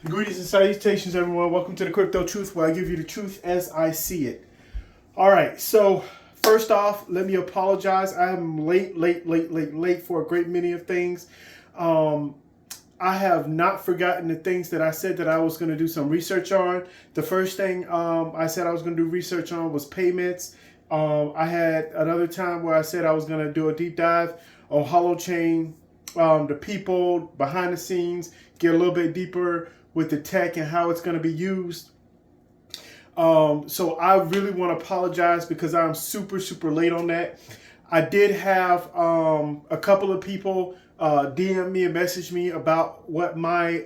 Greetings and salutations, everyone. Welcome to the Crypto Truth, where I give you the truth as I see it. All right, so first off, let me apologize. I am late for a great many of things. I have not forgotten the things that I said that I was going to do some research on. The first thing I said I was going to do research on was payments. I had another time where I said I was going to do a deep dive on Holochain, the people behind the scenes, get a little bit deeper with the tech and how it's going to be used. So I really want to apologize because I'm super late on that. I did have a couple of people DM me and message me about what my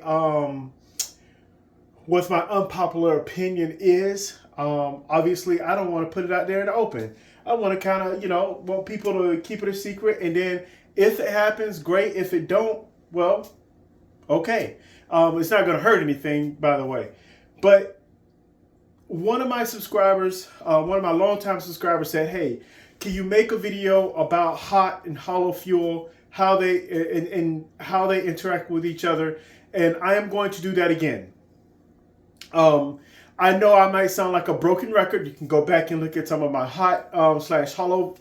unpopular opinion is. Obviously, I don't want to put it out there in the open. I want to kind of, want people to keep it a secret. And then if it happens, great. If it don't, well, okay. It's not going to hurt anything, by the way. But one of my subscribers, one of my longtime subscribers said, hey, can you make a video about HOT and Holofuel, how they interact with each other? And I am going to do that again. I know I might sound like a broken record. You can go back and look at some of my HOT / Holofuel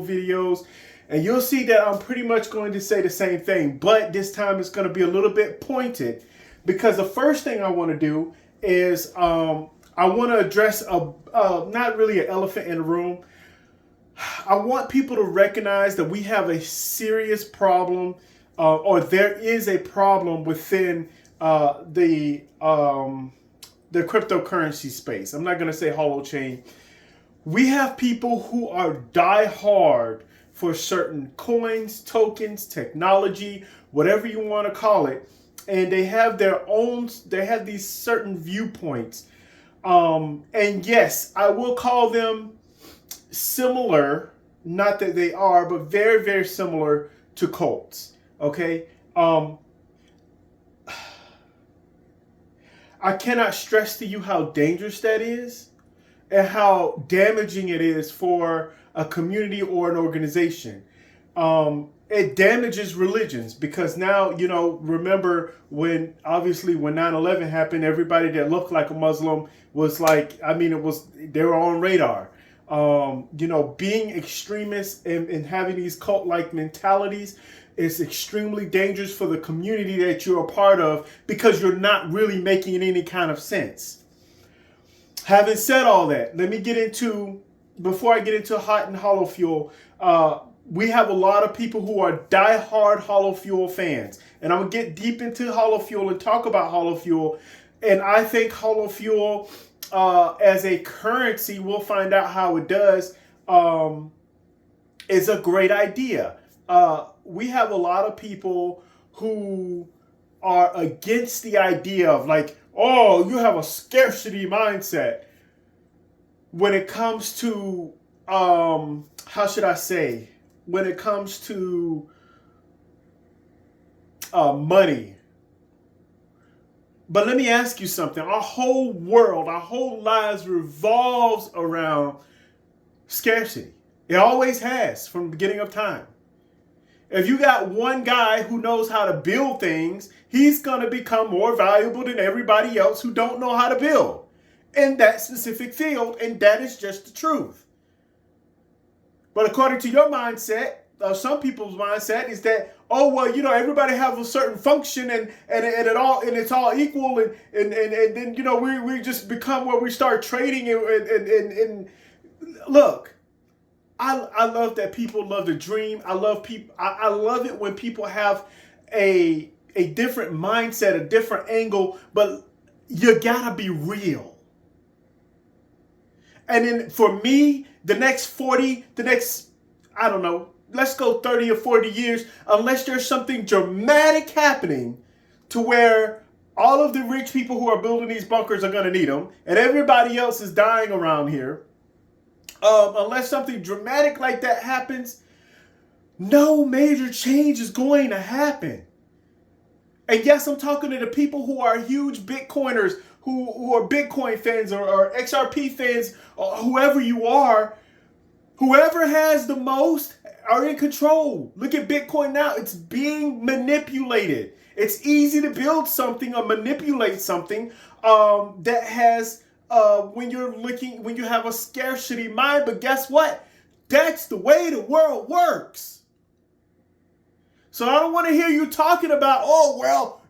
videos, and you'll see that I'm pretty much going to say the same thing, but this time it's going to be a little bit pointed, because the first thing I want to do is I want to address not really an elephant in the room. I want people to recognize that we have a serious problem, or there is a problem within the cryptocurrency space. I'm not going to say Holochain. We have people who are die-hard for certain coins, tokens, technology, whatever you want to call it. And they have these certain viewpoints. And yes, I will call them similar, not that they are, but very similar to cults. Okay? I cannot stress to you how dangerous that is and how damaging it is for a community or an organization. It damages religions, because now, remember when 9/11 happened, everybody that looked like a Muslim was they were on radar. Being extremists and having these cult-like mentalities is extremely dangerous for the community that you're a part of, because you're not really making any kind of sense. Having said all that, before I get into HOT and Holofuel, we have a lot of people who are die-hard Holofuel fans. And I'm going to get deep into Holofuel and talk about Holofuel. And I think Holofuel, as a currency, we'll find out how it does, is a great idea. We have a lot of people who are against the idea of you have a scarcity mindset when it comes to, when it comes to money. But let me ask you something. Our whole world, our whole lives revolves around scarcity. It always has from the beginning of time. If you got one guy who knows how to build things, he's going to become more valuable than everybody else who don't know how to build in that specific field, and that is just the truth. But according to your mindset, some people's mindset is that, everybody have a certain function and it's all equal, and then we just become where we start trading and look. I love that people love to dream. I love it when people have a different mindset, a different angle, but you gotta be real. And then for me, let's go 30 or 40 years, unless there's something dramatic happening to where all of the rich people who are building these bunkers are gonna need them, and everybody else is dying around here. Unless something dramatic like that happens, no major change is going to happen. And yes, I'm talking to the people who are huge Bitcoiners, who are Bitcoin fans or XRP fans, or whoever you are. Whoever has the most, are in control. Look at Bitcoin now. It's being manipulated. It's easy to build something or manipulate something that has when you have a scarcity mind. But guess what? That's the way the world works. So I don't want to hear you talking about, oh, well,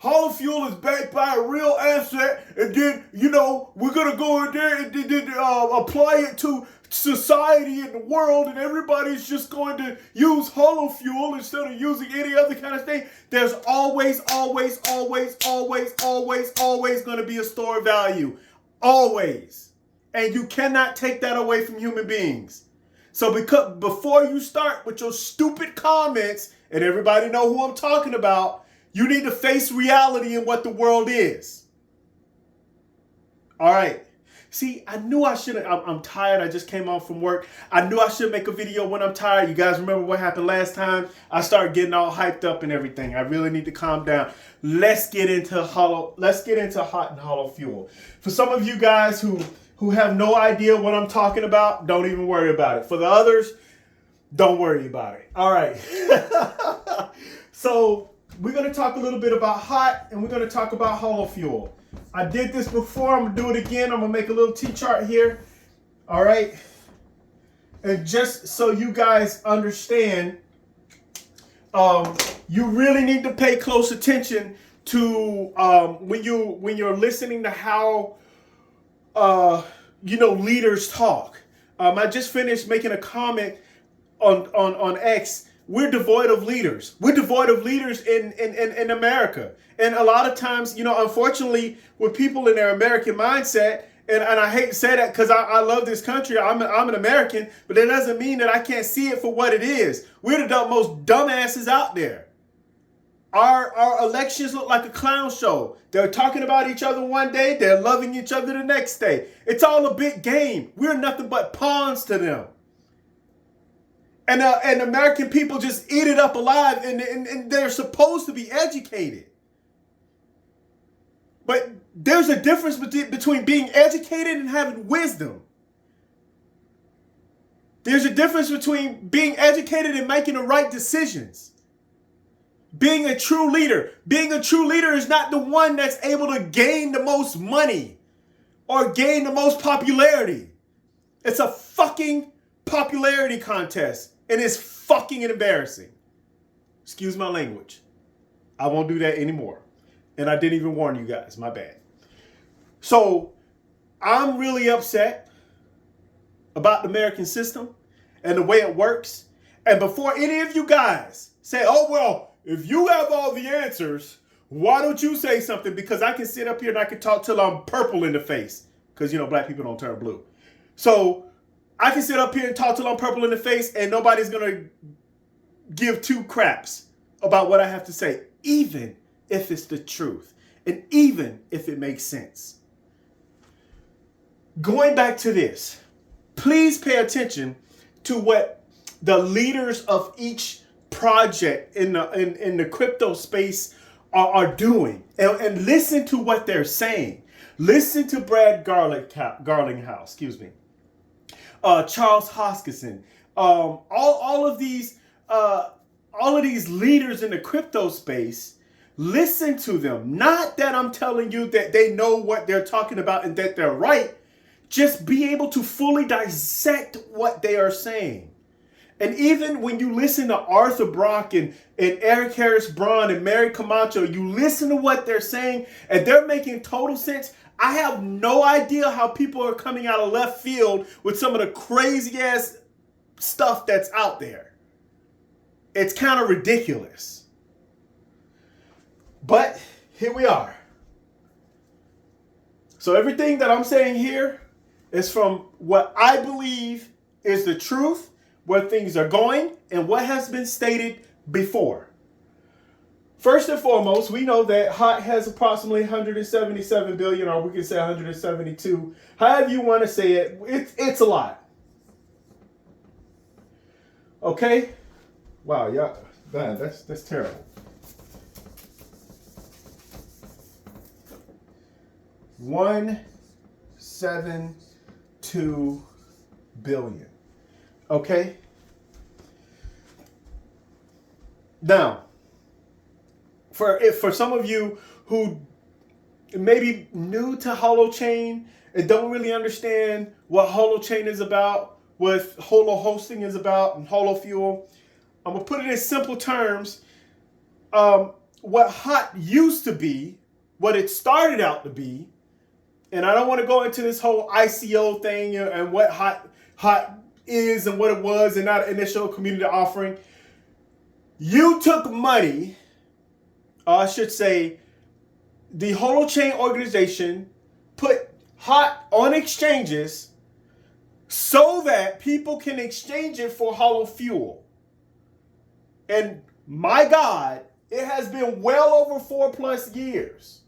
Holofuel is backed by a real asset, and then, we're going to go in there and apply it to society and the world, and everybody's just going to use Holofuel instead of using any other kind of thing. There's always going to be a store of value. Always. And you cannot take that away from human beings. So before you start with your stupid comments, and everybody know who I'm talking about, you need to face reality and what the world is. All right. See, I knew I shouldn't. I'm tired. I just came home from work. I knew I should make a video when I'm tired. You guys remember what happened last time? I started getting all hyped up and everything. I really need to calm down. Let's get into hot and Holofuel. For some of you guys who have no idea what I'm talking about, don't even worry about it. For the others, don't worry about it. All right. So we're going to talk a little bit about hot, and we're going to talk about Holofuel. I did this before. I'm going to do it again. I'm going to make a little T-chart here. All right. And just so you guys understand, you really need to pay close attention to when you're listening to how leaders talk. I just finished making a comment on X. We're devoid of leaders. We're devoid of leaders in America. And a lot of times, unfortunately, with people in their American mindset, and I hate to say that because I love this country. I'm an American, but that doesn't mean that I can't see it for what it is. We're the most dumbasses out there. Our elections look like a clown show. They're talking about each other one day. They're loving each other the next day. It's all a big game. We're nothing but pawns to them. And American people just eat it up alive, and they're supposed to be educated. But there's a difference between being educated and having wisdom. There's a difference between being educated and making the right decisions. Being a true leader. Being a true leader is not the one that's able to gain the most money or gain the most popularity. It's a fucking popularity contest. And it's fucking embarrassing. Excuse my language. I won't do that anymore. And I didn't even warn you guys. My bad. So I'm really upset about the American system and the way it works. And before any of you guys say, oh, well, if you have all the answers, why don't you say something? Because I can sit up here and I can talk till I'm purple in the face. Because, black people don't turn blue. So I can sit up here and talk till I'm purple in the face and nobody's going to give two craps about what I have to say, even if it's the truth and even if it makes sense. Going back to this, please pay attention to what the leaders of each project in the crypto space are doing and listen to what they're saying. Listen to Brad Garlinghouse, Charles Hoskinson, all of these leaders in the crypto space. Listen to them. Not that I'm telling you that they know what they're talking about and that they're right. Just be able to fully dissect what they are saying. And even when you listen to Arthur Brock and Eric Harris Braun and Mary Camacho, you listen to what they're saying and they're making total sense. I have no idea how people are coming out of left field with some of the crazy ass stuff that's out there. It's kind of ridiculous. But here we are. So everything that I'm saying here is from what I believe is the truth, where things are going, and what has been stated before. First and foremost, we know that HOT has approximately 177 billion, or we can say 172. However you want to say it, it's a lot. Okay? Wow, yeah, man, that's terrible. 172 billion. Okay? Now, for some of you who may be new to Holochain and don't really understand what Holochain is about, what holo hosting is about, and Holofuel, I'm gonna put it in simple terms. What HOT used to be, what it started out to be, and I don't want to go into this whole ICO thing and what HOT is and what it was and not an initial community offering. You took money, I should say, the Holochain organization put HOT on exchanges so that people can exchange it for Holofuel. And my God, it has been well over 4+ years.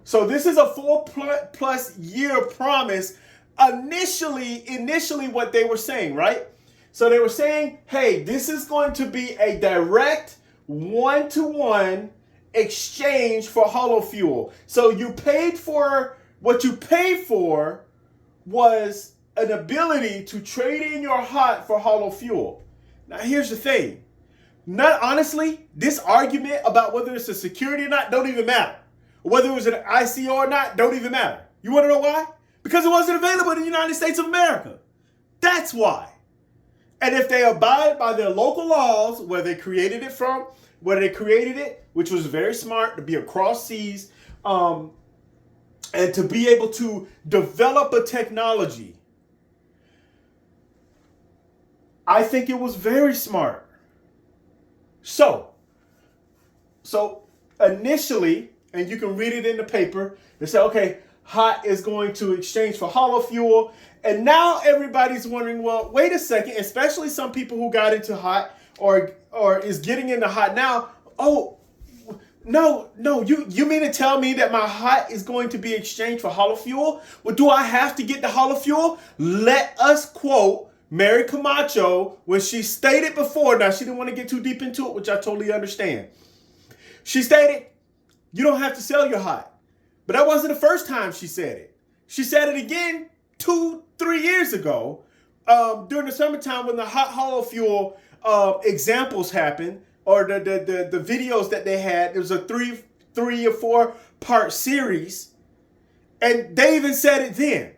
So this is a 4+ year promise. Initially what they were saying, right? So they were saying, hey, this is going to be a direct one-to-one exchange for Holofuel. So you paid for, what you paid for was an ability to trade in your HOT for Holofuel. Now here's the thing. Not honestly, this argument about whether it's a security or not don't even matter. Whether it was an ICO or not don't even matter. You want to know why? Because it wasn't available in the United States of America. That's why. And if they abide by their local laws, where they created it from, which was very smart to be across seas, and to be able to develop a technology, I think it was very smart. So initially, and you can read it in the paper, they say, okay, HOT is going to exchange for Holofuel. And now everybody's wondering, well, wait a second, especially some people who got into HOT or is getting into HOT now. Oh, no, you mean to tell me that my HOT is going to be exchanged for Holofuel? Well, do I have to get the Holofuel? Let us quote Mary Camacho when she stated before. Now, she didn't want to get too deep into it, which I totally understand. She stated, you don't have to sell your HOT. But that wasn't the first time she said it. She said it again 2-3 years ago during the summertime when the hot Holofuel examples happened, or the videos that they had. It was a three or 4 part series, and they even said it then.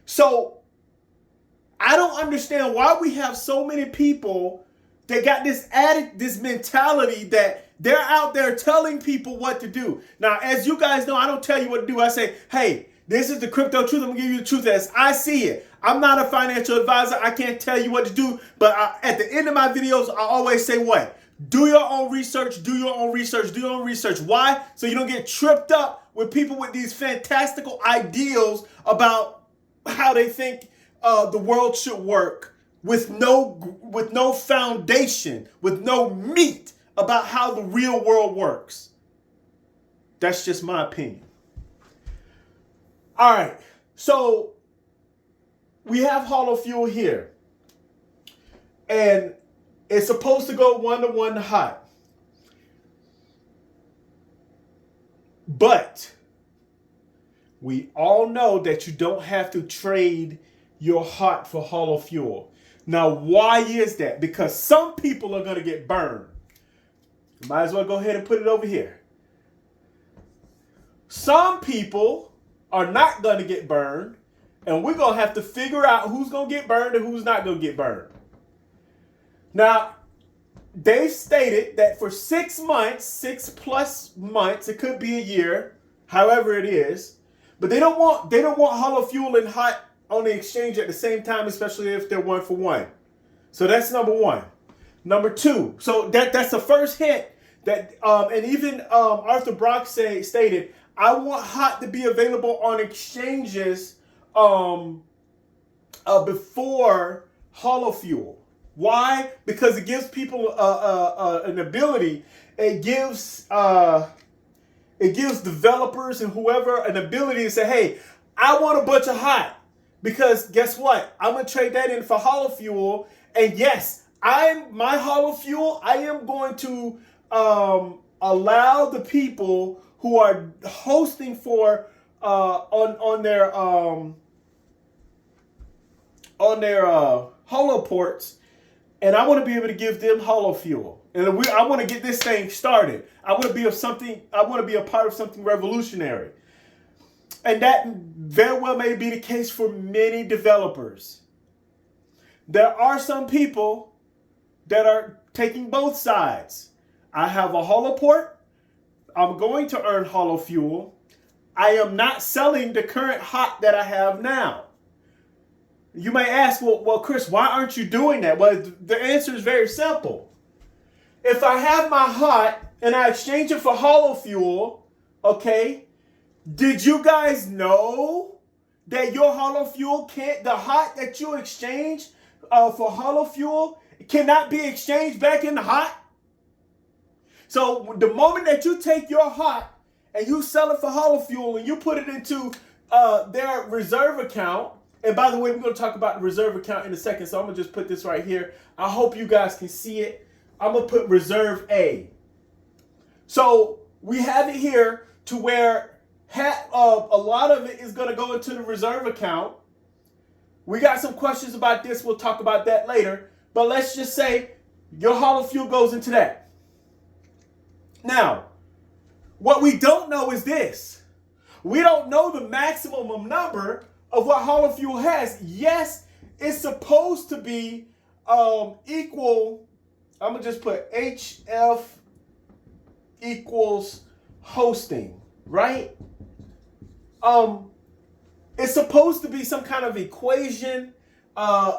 So I don't understand why we have so many people that got this mentality that they're out there telling people what to do. Now, as you guys know, I don't tell you what to do. I say, hey, this is the crypto truth. I'm going to give you the truth as I see it. I'm not a financial advisor. I can't tell you what to do. But at the end of my videos, I always say what? Do your own research. Do your own research. Do your own research. Why? So you don't get tripped up with people with these fantastical ideals about how they think the world should work with no foundation, with no meat about how the real world works. That's just my opinion. All right, so we have Holofuel here, and it's supposed to go 1-to-1 to HOT. But we all know that you don't have to trade your HOT for Holofuel. Now, why is that? Because some people are going to get burned. Might as well go ahead and put it over here. Some people are not going to get burned, and we're going to have to figure out who's going to get burned and who's not going to get burned. Now, they stated that for 6 months, 6+ months, it could be a year, however it is, but they don't want Holofuel and HOT on the exchange at the same time, especially if they're 1-for-1. So that's number one. Number two, so that's the first hint that, and even Arthur Brock stated, I want HOT to be available on exchanges before Holofuel. Why? Because it gives people an ability. It gives developers and whoever an ability to say, hey, I want a bunch of HOT. Because guess what? I'm going to trade that in for Holofuel. And yes, my Holofuel, I am going to allow the people who are hosting for on their holoports and I want to be able to give them Holofuel. And I want to get this thing started. I want to be a part of something revolutionary. And that very well may be the case for many developers. There are some people that are taking both sides. I have a holoport. I'm going to earn Holofuel. I am not selling the current hot that I have now. You may ask, well, Chris, why aren't you doing that? Well, the answer is very simple. If I have my hot and I exchange it for Holofuel, okay, did you guys know that your Holofuel the hot that you exchange for Holofuel cannot be exchanged back into hot? So the moment that you take your hot and you sell it for Holofuel and you put it into their reserve account, and by the way, we're going to talk about the reserve account in a second, so I'm going to just put this right here. I hope you guys can see it. I'm going to put reserve A. So we have it here to where a lot of it is going to go into the reserve account. We got some questions about this. We'll talk about that later. But let's just say your Holofuel goes into that. Now, what we don't know is this. We don't know the maximum number of what Holofuel has. Yes, it's supposed to be equal. I'm going to just put HF equals hosting, right? It's supposed to be some kind of equation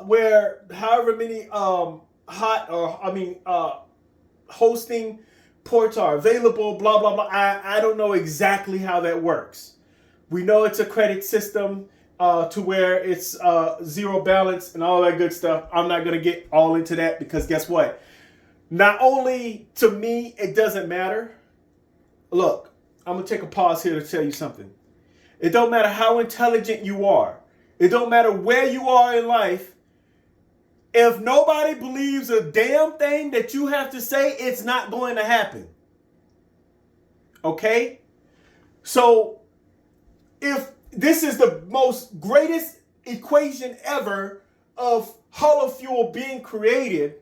where however many hosting ports are available, blah, blah, blah. I don't know exactly how that works. We know it's a credit system to where it's zero balance and all that good stuff. I'm not going to get all into that because guess what? Not only to me, it doesn't matter. Look, I'm going to take a pause here to tell you something. It don't matter how intelligent you are. It don't matter where you are in life. If nobody believes a damn thing that you have to say, it's not going to happen. Okay? So, if this is the most greatest equation ever of Holofuel being created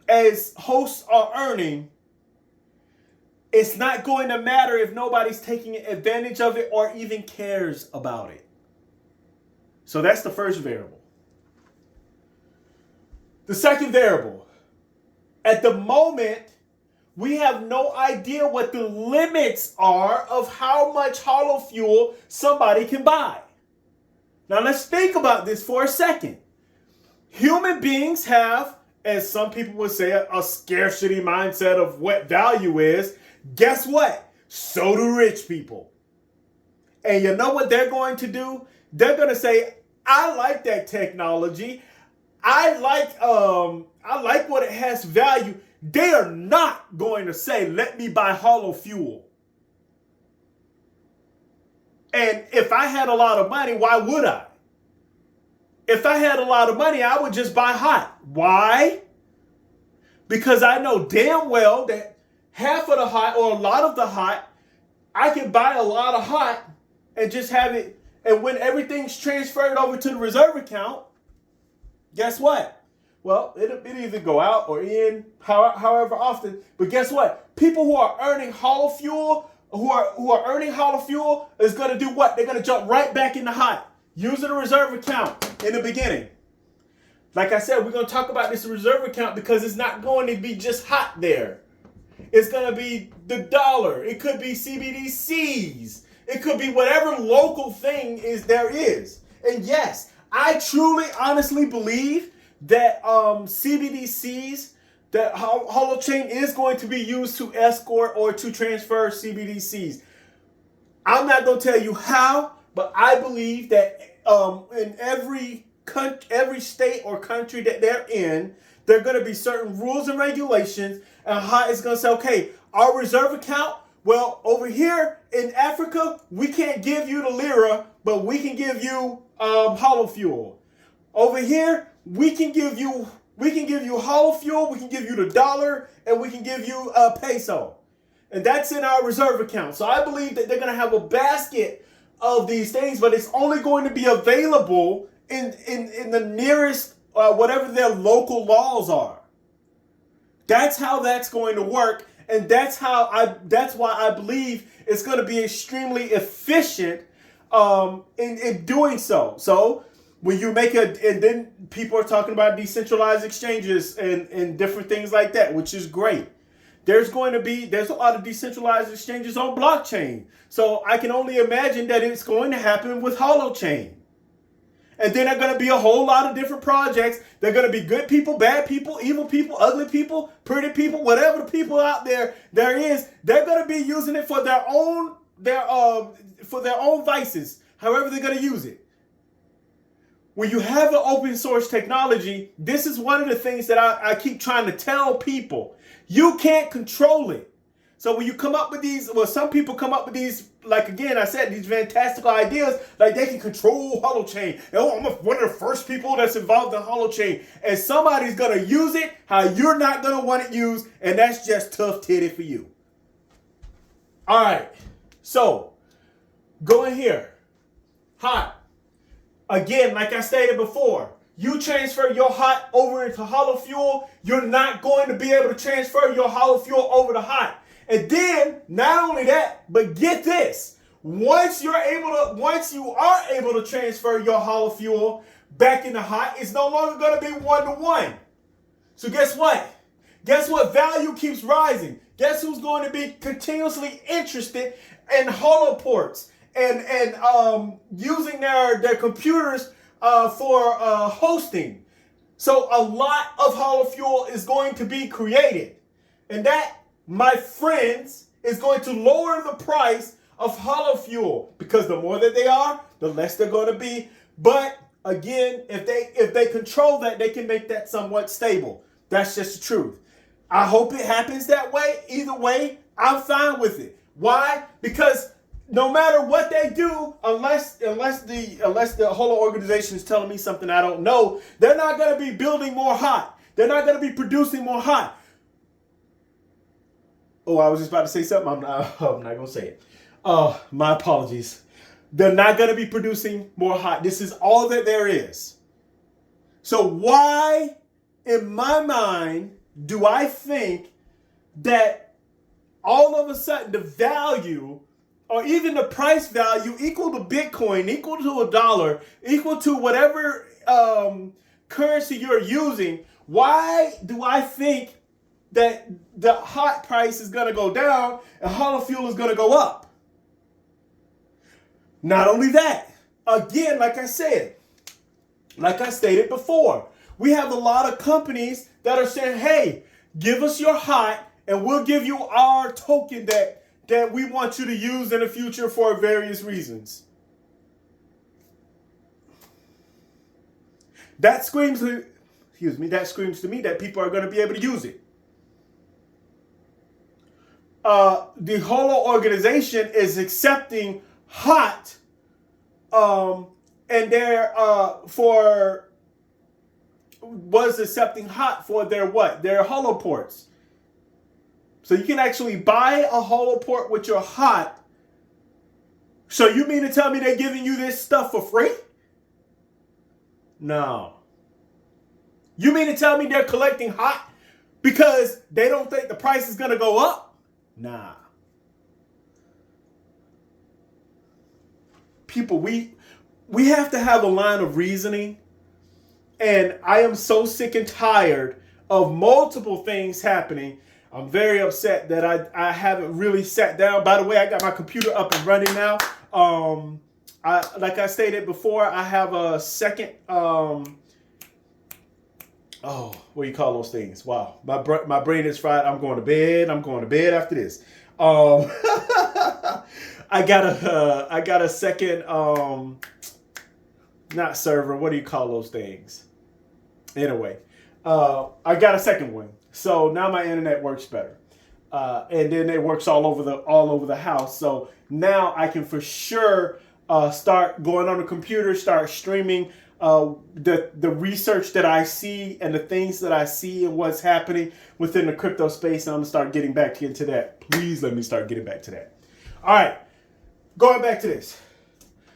as hosts are earning, it's not going to matter if nobody's taking advantage of it or even cares about it. So that's the first variable. The second variable, at the moment, we have no idea what the limits are of how much Holofuel somebody can buy. Now let's think about this for a second. Human beings have, as some people would say, a scarcity mindset of what value is. Guess what? So do rich people. And you know what they're going to do? They're going to say, I like that technology. I like what it has value. They are not going to say, let me buy Holofuel. And if I had a lot of money, why would I? If I had a lot of money, I would just buy hot. Why? Because I know damn well that half of the hot or a lot of the hot, I can buy a lot of hot and just have it. And when everything's transferred over to the reserve account, guess what? Well, it'll either go out or in, however often. But guess what? People who are earning Holofuel, who are earning Holofuel, is going to do what? They're going to jump right back into hot, using the reserve account in the beginning. Like I said, we're going to talk about this reserve account because it's not going to be just hot there. It's going to be the dollar. It could be CBDCs. It could be whatever local thing there is. And yes, I truly, honestly believe that CBDCs, that Holochain is going to be used to escort or to transfer CBDCs. I'm not going to tell you how, but I believe that in every state or country that they're in, there are going to be certain rules and regulations, and how it's going to say, okay, our reserve account, well, over here in Africa, we can't give you the lira, but we can give you Holofuel. Over here, we can give you Holofuel, we can give you the dollar, and we can give you a peso. And that's in our reserve account. So I believe that they're going to have a basket of these things, but it's only going to be available in the nearest whatever their local laws are. That's how that's going to work, and that's why I believe it's going to be extremely efficient in doing so. So when you make and then people are talking about decentralized exchanges and different things like that, which is great. There's a lot of decentralized exchanges on blockchain. So I can only imagine that it's going to happen with Holochain. And then there are going to be a whole lot of different projects. They're going to be good people, bad people, evil people, ugly people, pretty people, whatever the people out there is. They're going to be using it for their own vices, however they're going to use it. When you have an open source technology, this is one of the things that I keep trying to tell people. You can't control it. So when you come up with some people come up with these, like again, I said, these fantastical ideas, like they can control Holochain. Oh, I'm one of the first people that's involved in Holochain. And somebody's going to use it how you're not going to want it used, and that's just tough titty for you. All right. So, going here. Hot. Again, like I stated before, you transfer your hot over into Holofuel, you're not going to be able to transfer your Holofuel over to hot. And then, not only that, but get this. Once you are able to transfer your Holofuel back into hot, it's no longer going to be 1-to-1. So guess what? Guess what value keeps rising? Guess who's going to be continuously interested in holoports and using their computers for hosting. So a lot of Holofuel is going to be created. And that, my friends, is going to lower the price of Holofuel, because the more that they are, the less they're going to be. But again, if they control that, they can make that somewhat stable. That's just the truth. I hope it happens that way. Either way, I'm fine with it. Why? Because no matter what they do, unless the whole organization is telling me something I don't know, they're not going to be building more hot. They're not going to be producing more hot. Oh, I was just about to say something. I'm not going to say it. My apologies. They're not going to be producing more hot. This is all that there is. So why, in my mind, do I think that all of a sudden the value, or even the price value, equal to Bitcoin, equal to $1, equal to whatever currency you're using, why do I think that the hot price is going to go down and Holofuel is going to go up? Not only that, again, like I stated before, we have a lot of companies that are saying, hey, give us your hot and we'll give you our token that we want you to use in the future for various reasons. That screams to me that people are going to be able to use it. The whole organization is accepting hot, and they're accepting hot for their what? Their holoports. So you can actually buy a holoport with your hot. So you mean to tell me they're giving you this stuff for free? No. You mean to tell me they're collecting hot because they don't think the price is going to go up? Nah. People, we have to have a line of reasoning. And I am so sick and tired of multiple things happening. I'm very upset that I haven't really sat down. By the way, I got my computer up and running now. Like I stated before, I have a second, what do you call those things? Wow, my brain is fried. I'm going to bed after this. I got a second, not server. What do you call those things? Anyway, I got a second one. So now my internet works better. And then it works all over the house. So now I can for sure start going on the computer, start streaming the research that I see and the things that I see and what's happening within the crypto space. And I'm going to start getting back into that. Please let me start getting back to that. All right. Going back to this.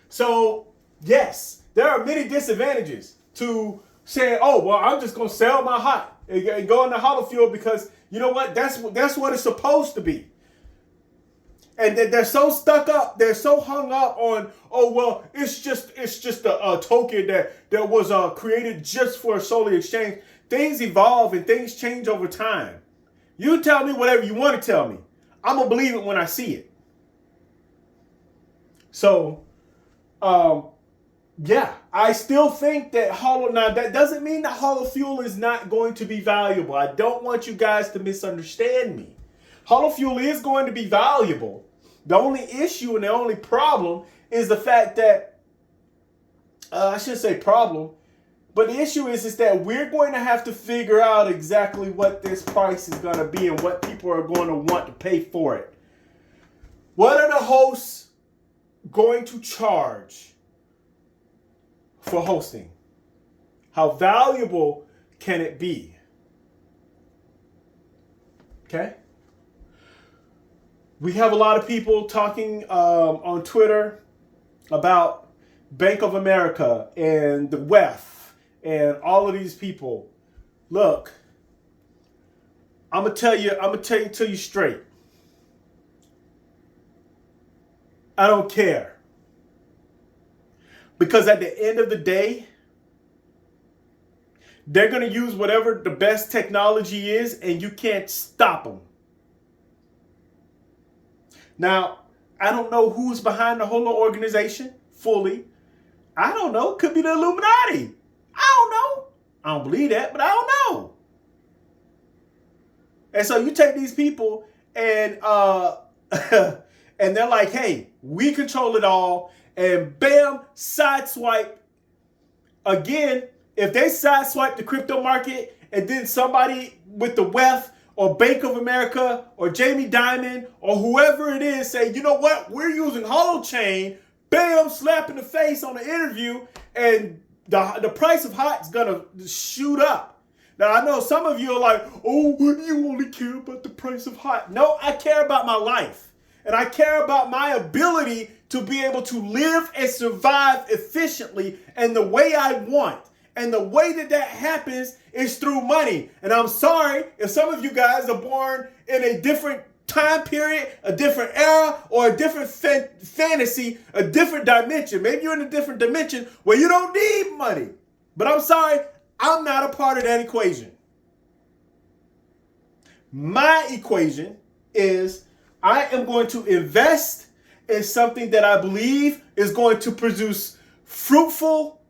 So, yes, there are many disadvantages to saying, "Oh, well, I'm just gonna sell my hot and go into Holofuel because you know what? That's what it's supposed to be." And they're so stuck up, they're so hung up on, oh well, it's just a token that was created just for solely exchange. Things evolve and things change over time. You tell me whatever you want to tell me. I'm gonna believe it when I see it. So, yeah, I still think that now that doesn't mean that Holofuel is not going to be valuable. I don't want you guys to misunderstand me. Holofuel is going to be valuable. The only issue and the only problem is the fact that, I shouldn't say problem, but the issue is that we're going to have to figure out exactly what this price is going to be and what people are going to want to pay for it. What are the hosts going to charge for hosting? How valuable can it be? Okay? We have a lot of people talking on Twitter about Bank of America and the WEF and all of these people. Look, I'm gonna tell you straight. I don't care. Because at the end of the day, they're gonna use whatever the best technology is, and you can't stop them. Now, I don't know who's behind the whole organization fully. I don't know. Could be the Illuminati. I don't know. I don't believe that, but I don't know. And so you take these people and and they're like, hey, we control it all. And bam, sideswipe. Again, if they sideswipe the crypto market and then somebody with the WEF or Bank of America or Jamie Dimon or whoever it is say, you know what, we're using Holochain, bam, slap in the face on the interview, and the price of hot is going to shoot up. Now, I know some of you are like, oh, you only care about the price of hot. No, I care about my life. And I care about my ability to be able to live and survive efficiently and the way I want. And the way that happens is through money. And I'm sorry if some of you guys are born in a different time period, a different era, or a different fantasy, a different dimension. Maybe you're in a different dimension where you don't need money. But I'm sorry, I'm not a part of that equation. My equation is I am going to invest in something that I believe is going to produce fruitful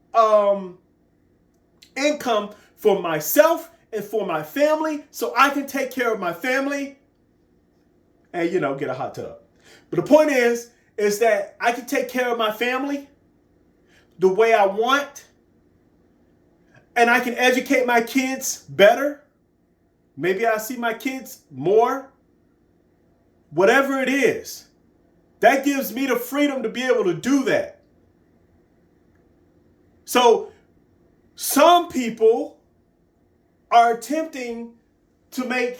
income for myself and for my family so I can take care of my family and, get a hot tub. But the point is that I can take care of my family the way I want, and I can educate my kids better. Maybe I see my kids more. Whatever it is, that gives me the freedom to be able to do that. So some people are attempting to make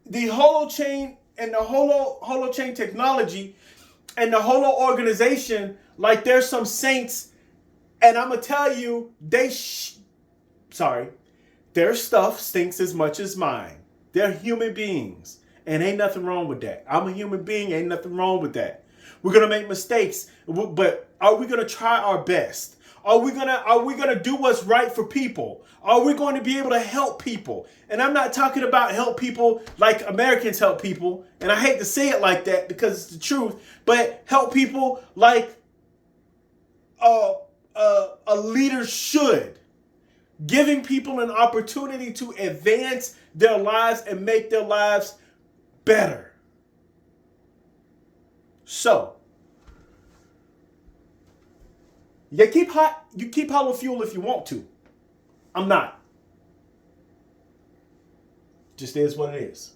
the Holochain and the Holochain technology and the Holo organization like there's some saints. And I'm going to tell you, their stuff stinks as much as mine. They're human beings. And ain't nothing wrong with that. I'm a human being. Ain't nothing wrong with that. We're going to make mistakes. But are we going to try our best? Are we gonna do what's right for people? Are we going to be able to help people? And I'm not talking about help people like Americans help people. And I hate to say it like that because it's the truth. But help people like a leader should. Giving people an opportunity to advance their lives and make their lives better. So, you keep Holofuel if you want to. I'm not. Just is what it is.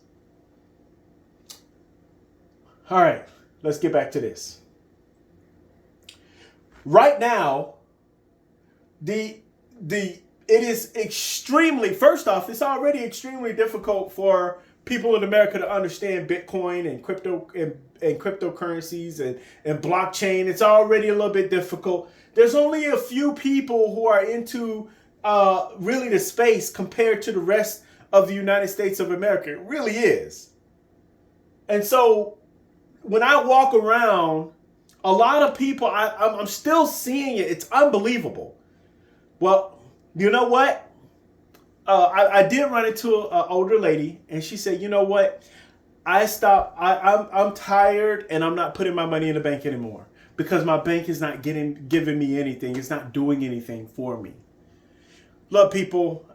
All right, let's get back to this. Right now, it is extremely, first off, it's already extremely difficult for people in America to understand Bitcoin and crypto and cryptocurrencies and blockchain. It's already a little bit difficult. There's only a few people who are into really the space compared to the rest of the United States of America. It really is. And so when I walk around, a lot of people, I'm still seeing it. It's unbelievable. Well, you know what? I did run into an older lady, and she said, you know what? I'm tired, and I'm not putting my money in the bank anymore because my bank is not giving me anything. It's not doing anything for me. Look, people,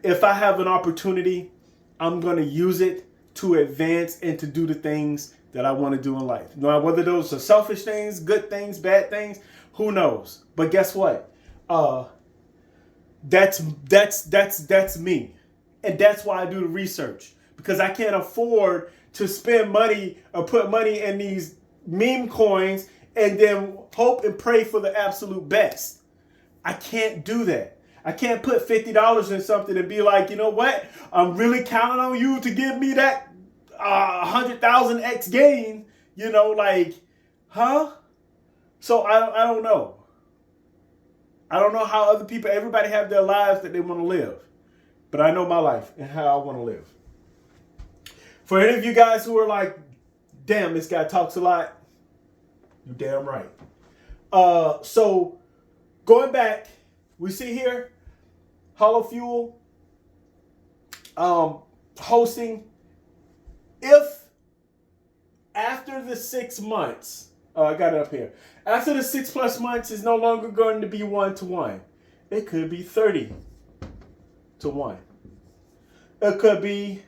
if I have an opportunity, I'm going to use it to advance and to do the things that I want to do in life. Now, whether those are selfish things, good things, bad things, who knows? But guess what? That's me. And that's why I do the research, because I can't afford to spend money or put money in these meme coins and then hope and pray for the absolute best. I can't do that. I can't put $50 in something and be like, you know what? I'm really counting on you to give me that 100,000x gain. You know, like, huh? So I don't know. I don't know how other people, everybody have their lives that they want to live. But I know my life and how I want to live. For any of you guys who are like, damn, this guy talks a lot, you're damn right. So going back, we see here, Holofuel hosting. If after the 6 months, I got it up here. After the 6+ months is no longer going to be 1-to-1. It could be 30-to-1. It could be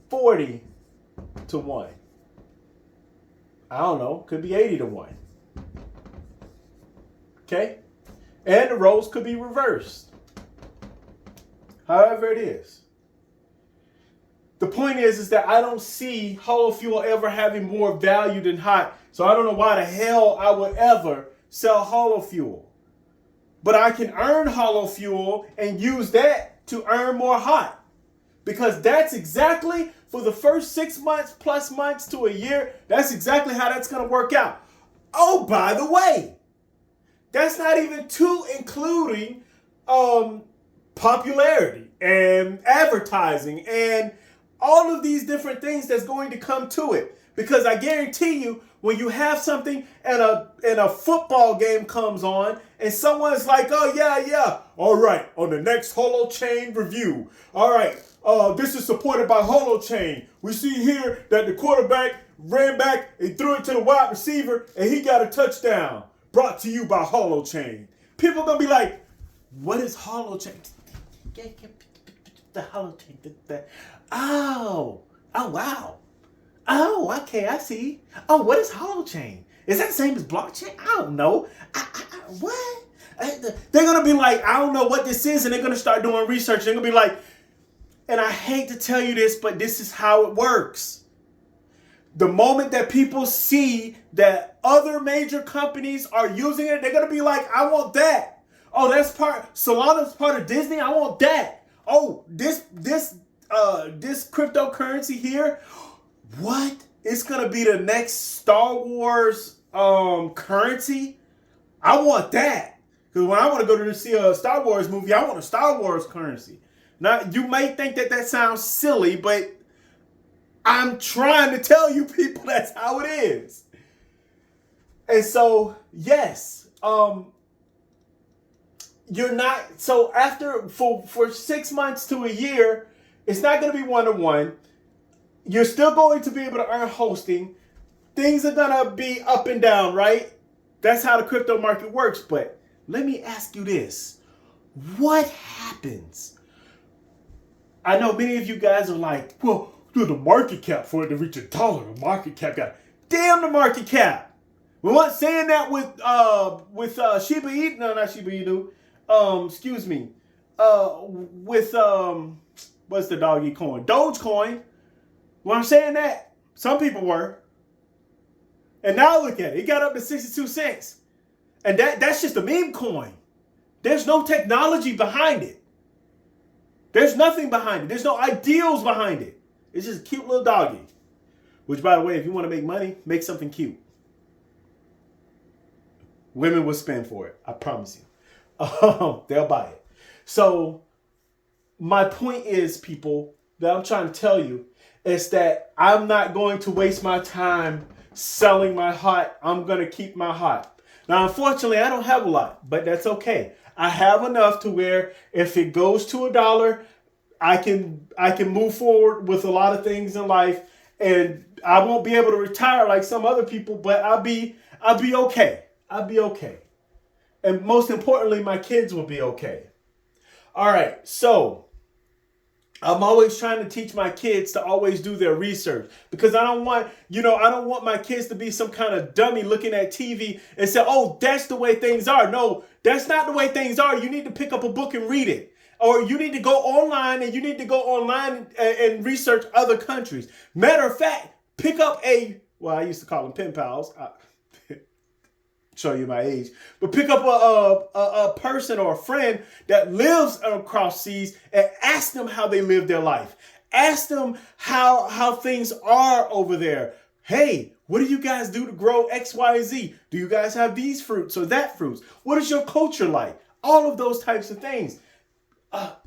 40-to-1. I don't know. Could be 80-to-1. Okay? And the roles could be reversed. However it is. The point is that I don't see Holofuel ever having more value than hot. So I don't know why the hell I would ever sell Holofuel. But I can earn Holofuel and use that to earn more hot. Because that's exactly, for the first 6 months plus months to a year, that's exactly how that's going to work out. Oh, by the way, that's not even including popularity and advertising and all of these different things that's going to come to it. Because I guarantee you, when you have something and a football game comes on and someone's like, oh, yeah, all right, on the next Holochain review. All right, this is supported by Holochain. We see here that the quarterback ran back and threw it to the wide receiver and he got a touchdown. Brought to you by Holochain. People are going to be like, what is Holochain? The Holochain. Oh, wow. Oh, okay, I see. Oh, what is Holochain? Is that the same as blockchain? I don't know. What? They're going to be like, I don't know what this is, and they're going to start doing research. They're going to be like, and I hate to tell you this, but this is how it works. The moment that people see that other major companies are using it, they're going to be like, I want that. Oh, Solana's part of Disney. I want that. Oh, this cryptocurrency here. What? It's going to be the next Star Wars currency? I want that. Because when I want to go to see a Star Wars movie, I want a Star Wars currency. Now, you may think that sounds silly, but I'm trying to tell you people that's how it is. And so, yes, you're not, so after, for 6 months to a year, it's not going to be 1-to-1. You're still going to be able to earn hosting. Things are going to be up and down, right? That's how the crypto market works. But let me ask you this. What happens? I know many of you guys are like, well, the market cap for it to reach $1, the market cap got, damn the market cap. We weren't saying that with Shiba Inu, no, not Shiba Inu, excuse me, with, what's the doggy coin? Dogecoin. Well, I'm saying that some people were. And now look at it. It got up to 62 cents. And that's just a meme coin. There's no technology behind it. There's nothing behind it. There's no ideals behind it. It's just a cute little doggy. Which, by the way, if you want to make money, make something cute. Women will spend for it. I promise you. They'll buy it. So my point is, people, that I'm trying to tell you is that I'm not going to waste my time selling my heart. I'm going to keep my heart. Now, unfortunately, I don't have a lot, but that's okay. I have enough to where if it goes to $1, I can move forward with a lot of things in life, and I won't be able to retire like some other people, but I'll be okay. I'll be okay. And most importantly, my kids will be okay. All right, so I'm always trying to teach my kids to always do their research, because I don't want my kids to be some kind of dummy looking at TV and say, oh, that's the way things are. No, that's not the way things are. You need to pick up a book and read it. Or you need to go online and research other countries. Matter of fact, pick up I used to call them pen pals. Show you my age, but pick up a person or a friend that lives across seas and ask them how they live their life. Ask them how things are over there. Hey, what do you guys do to grow X, Y, Z? Do you guys have these fruits or that fruits? What is your culture like? All of those types of things.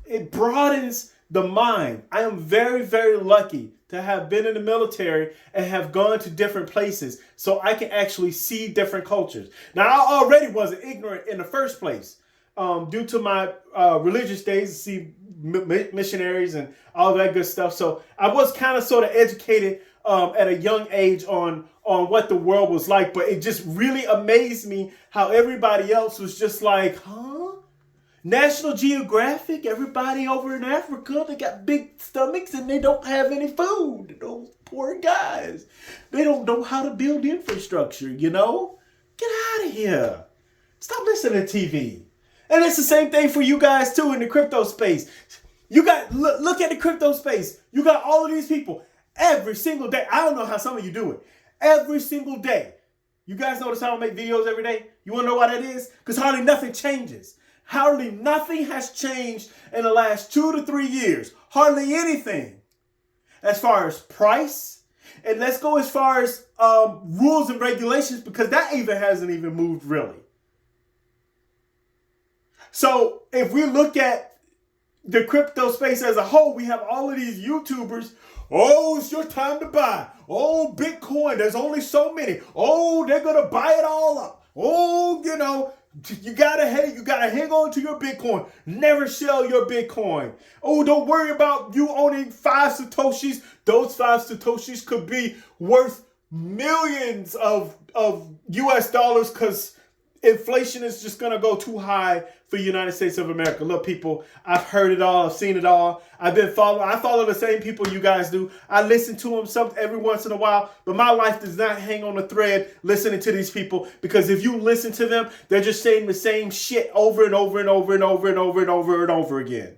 It broadens the mind. I am very, very lucky to have been in the military and have gone to different places so I can actually see different cultures. Now, I already wasn't ignorant in the first place due to my religious days to see missionaries and all that good stuff. So I was kind of sort of educated at a young age on what the world was like, but it just really amazed me how everybody else was just like, huh? National Geographic, everybody over in Africa, they got big stomachs and they don't have any food. Those poor guys. They don't know how to build infrastructure, Get out of here. Stop listening to TV. And it's the same thing for you guys too in the crypto space. You got, look at the crypto space. You got all of these people every single day. I don't know how some of you do it. Every single day. You guys notice how I make videos every day? You want to know why that is? Because hardly nothing changes. Hardly nothing has changed in the last 2 to 3 years. Hardly anything. As far as price, and let's go as far as rules and regulations, because that even hasn't even moved really. So if we look at the crypto space as a whole, we have all of these YouTubers. Oh, it's your time to buy. Oh, Bitcoin, there's only so many. Oh, they're going to buy it all up. Oh, you gotta hang on to your Bitcoin. Never sell your Bitcoin. Oh, don't worry about you owning 5 Satoshis. Those 5 Satoshis could be worth millions of US dollars because inflation is just gonna go too high for the United States of America. Look, people, I've heard it all. I've seen it all. I follow the same people you guys do. I listen to them every once in a while, but my life does not hang on a thread listening to these people, because if you listen to them, they're just saying the same shit over and over and over and over and over and over and over again.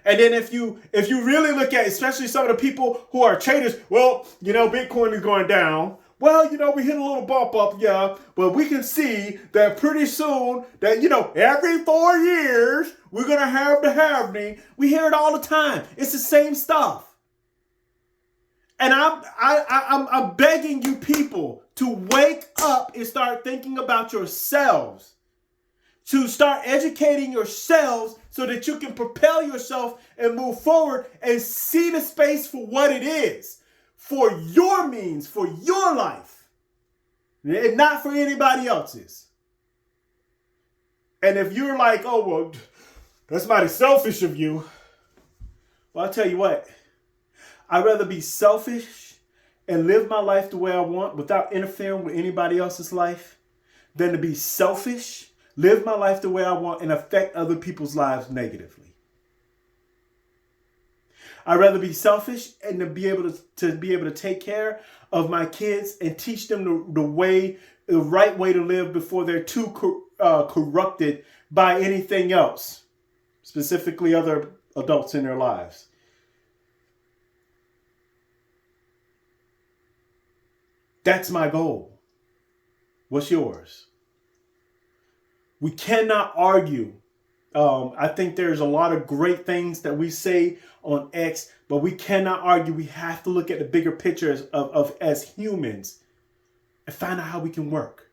And then if you really look at, especially some of the people who are traders, well, Bitcoin is going down. Well, we hit a little bump up, yeah, but we can see that pretty soon that, every 4 years, we're going to have the halving. We hear it all the time. It's the same stuff. And I'm begging you people to wake up and start thinking about yourselves, to start educating yourselves so that you can propel yourself and move forward and see the space for what it is. For your means, for your life, and not for anybody else's. And if you're like, oh, well, that's mighty selfish of you. Well, I'll tell you what. I'd rather be selfish and live my life the way I want without interfering with anybody else's life than to be selfish, live my life the way I want, and affect other people's lives negatively. I'd rather be selfish and to be able to take care of my kids and teach them the right way to live before they're too corrupted by anything else, specifically other adults in their lives. That's my goal. What's yours? We cannot argue. I think there's a lot of great things that we say on X, but we cannot argue. We have to look at the bigger picture as humans and find out how we can work.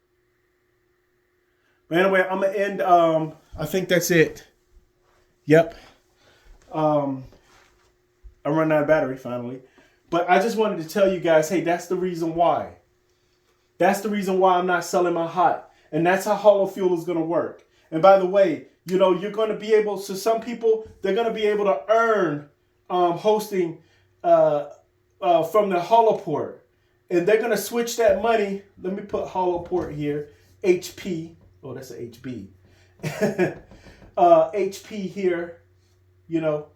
But anyway, I'm gonna I think that's it. Yep. I'm running out of battery finally. But I just wanted to tell you guys, hey, that's the reason why. That's the reason why I'm not selling my hot. And that's how Holofuel is going to work. And by the way, you know, you're going to be able, so some people, they're going to be able to earn hosting from the Holoport. And they're going to switch that money. Let me put Holoport here. HP. Oh, that's an HB. HP here. You know,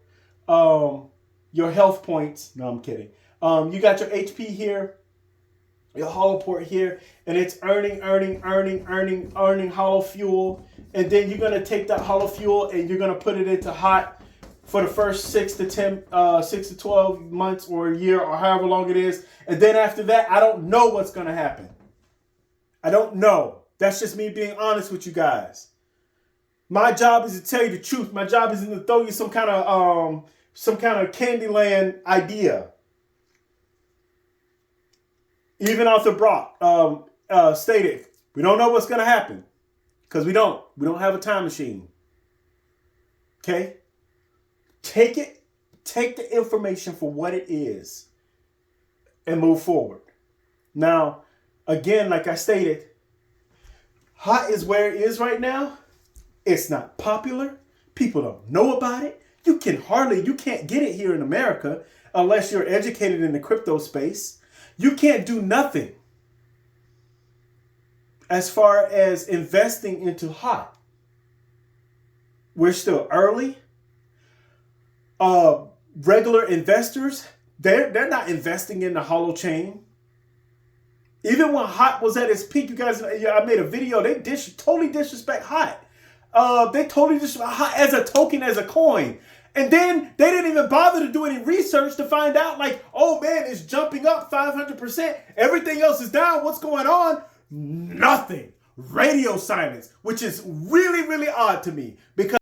your health points. No, I'm kidding. You got your HP here, your Holoport here, and it's earning Holofuel. And then you're going to take that Holofuel and you're going to put it into hot for the first 6 to 12 months or a year or however long it is. And then after that, I don't know what's going to happen. I don't know. That's just me being honest with you guys. My job is to tell you the truth. My job isn't to throw you some kind of Candyland idea. Even Arthur Brock stated, we don't know what's going to happen because we don't have a time machine. Okay? Take the information for what it is and move forward. Now, again, like I stated, hot is where it is right now. It's not popular. People don't know about it. You can't get it here in America unless you're educated in the crypto space. You can't do nothing as far as investing into hot. We're still early. Regular investors, they're not investing in the Holochain. Even when hot was at its peak, you guys, I made a video. They totally disrespect hot. They totally disrespect hot as a token, as a coin. And then they didn't even bother to do any research to find out, like, oh man, it's jumping up 500%. Everything else is down. What's going on? Nothing. Radio silence, which is really, really odd to me because